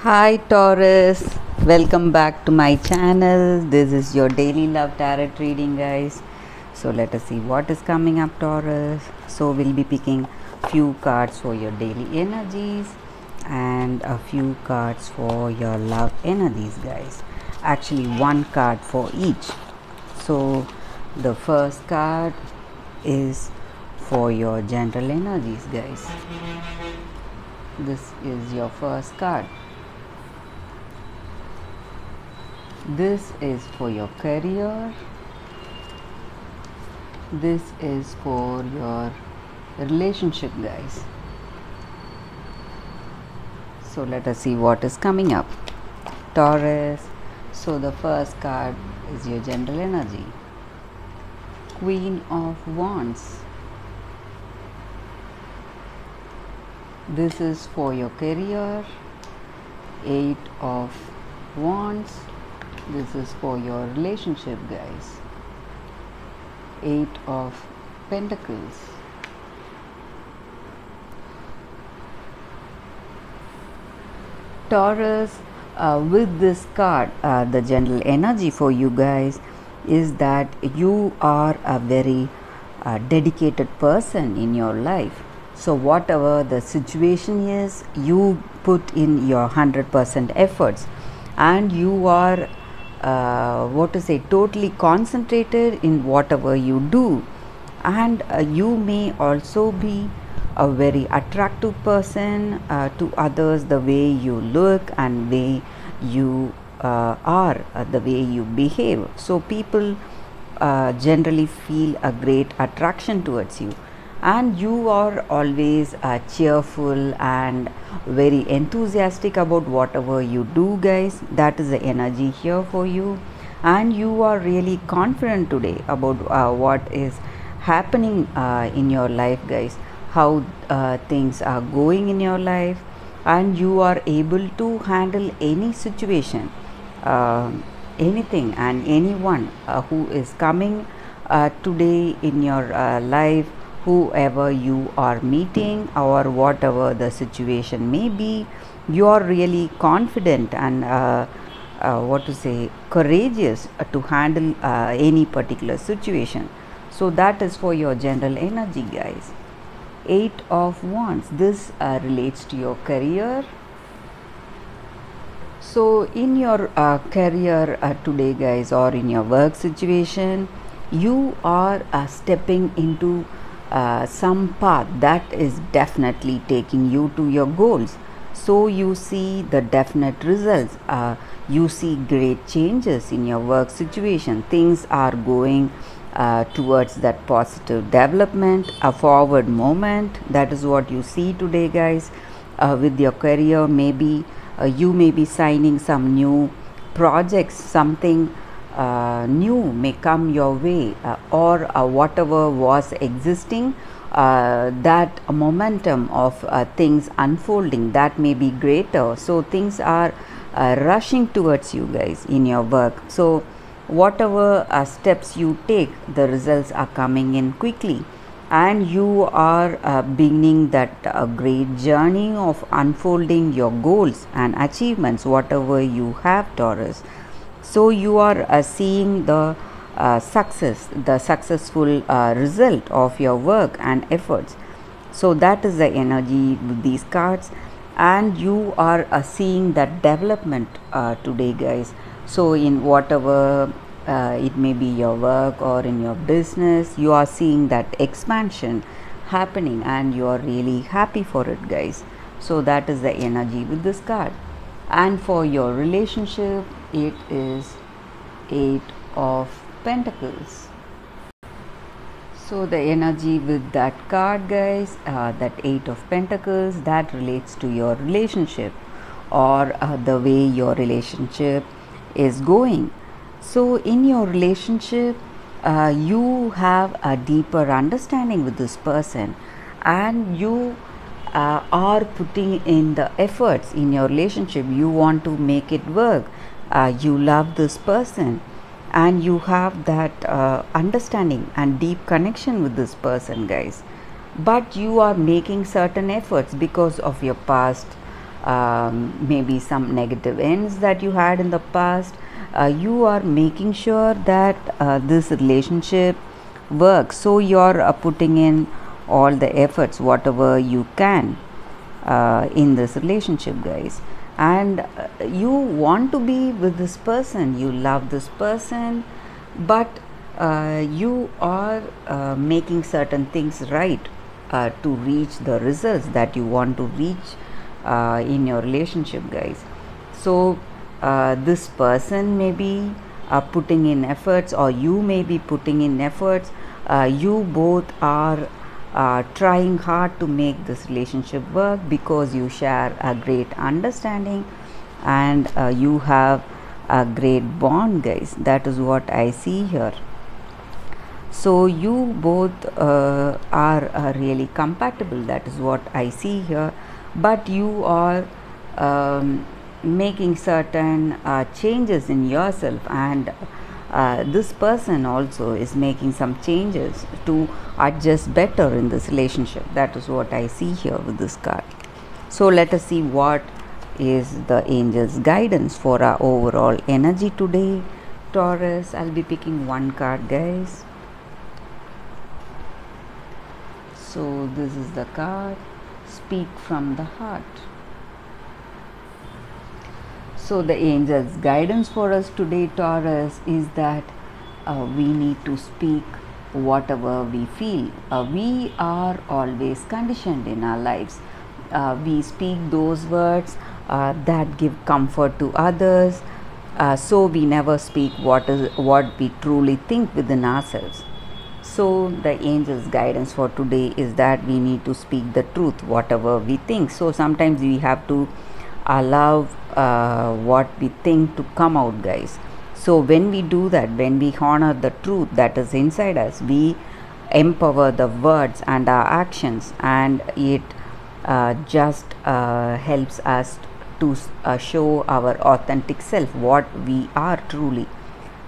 Hi Taurus, welcome back to my channel. This is your daily love tarot reading, guys. So let us see what is coming up, Taurus. So we'll be picking few cards for your daily energies and a few cards for your love energies, guys. Actually one card for each. So the first card is for your general energies, guys. This is your first card. This is for your career. This is for your relationship, guys. So let us see what is coming up, Taurus. So the first card is your general energy. Queen of Wands. This is for your career. Eight of Wands. This is for your relationship, guys. Eight of Pentacles. Taurus, with this card, the general energy for you guys is that you are a very dedicated person in your life. So whatever the situation is, you put in your 100% efforts, and you are totally concentrated in whatever you do. And you may also be a very attractive person to others, the way you look and way you are, the way you behave. So people generally feel a great attraction towards you, and you are always cheerful and very enthusiastic about whatever you do, guys. That is the energy here for you, and you are really confident today about what is happening in your life, guys, how things are going in your life, and you are able to handle any situation, anything and anyone who is coming today in your life, whoever you are meeting or whatever the situation may be. You are really confident and courageous to handle any particular situation. So that is for your general energy, guys. Eight of Wands. This relates to your career. So in your career today, guys, or in your work situation, you are stepping into some path that is definitely taking you to your goals. So you see the definite results. You see great changes in your work situation. Things are going towards that positive development, a forward moment. That is what you see today, guys. With your career, maybe you may be signing some new projects, something new may come your way, or whatever was existing, that momentum of things unfolding, that may be greater. So things are rushing towards you, guys, in your work. So whatever steps you take, the results are coming in quickly, and you are beginning that great journey of unfolding your goals and achievements, whatever you have, Taurus. So you are seeing the success, the successful result of your work and efforts. So that is the energy with these cards, and you are seeing that development today, guys. So in whatever it may be your work or in your business, you are seeing that expansion happening, and you are really happy for it, guys. So that is the energy with this card. And for your relationship, it is Eight of Pentacles. So the energy with that card, guys, that Eight of Pentacles, that relates to your relationship, or the way your relationship is going. So in your relationship, you have a deeper understanding with this person, and you are putting in the efforts in your relationship. You want to make it work. You love this person, and you have that understanding and deep connection with this person, guys. But you are making certain efforts because of your past maybe some negative ends that you had in the past. You are making sure that this relationship works, so you're putting in all the efforts whatever you can in this relationship, guys. And you want to be with this person, you love this person, but you are making certain things right to reach the results that you want to reach in your relationship, guys. So this person may be putting in efforts, or you may be putting in efforts. You both are trying hard to make this relationship work, because you share a great understanding and you have a great bond, guys. That is what I see here. So you both are really compatible, that is what I see here. But you are making certain changes in yourself, and this person also is making some changes to adjust better in this relationship. That is what I see here with this card. So let us see what is the angel's guidance for our overall energy today, Taurus. I'll be picking one card, guys. So this is the card, Speak from the Heart. So the angel's guidance for us today, Taurus, is that we need to speak whatever we feel. We are always conditioned in our lives. We speak those words that give comfort to others. So we never speak what we truly think within ourselves. So the angel's guidance for today is that we need to speak the truth, whatever we think. So sometimes we have to allow what we think to come out, guys. So when we do that, when we honor the truth that is inside us, we empower the words and our actions, and it just helps us to show our authentic self, what we are truly.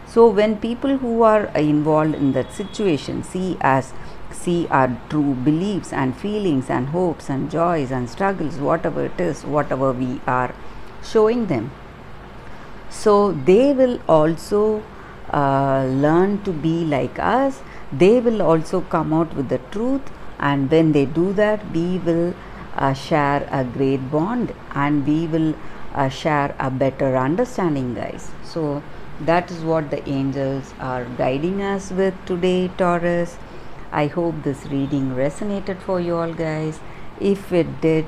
So when people who are involved in that situation see our true beliefs and feelings and hopes and joys and struggles, whatever it is, whatever we are showing them, so they will also learn to be like us. They will also come out with the truth, and when they do that, we will share a great bond, and we will share a better understanding, guys. So that is what the angels are guiding us with today, Taurus. I hope this reading resonated for you all, guys. If it did,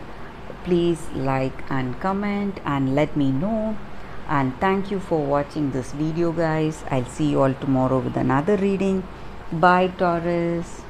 please like and comment and let me know. And thank you for watching this video, guys. I'll see you all tomorrow with another reading. Bye, Taurus.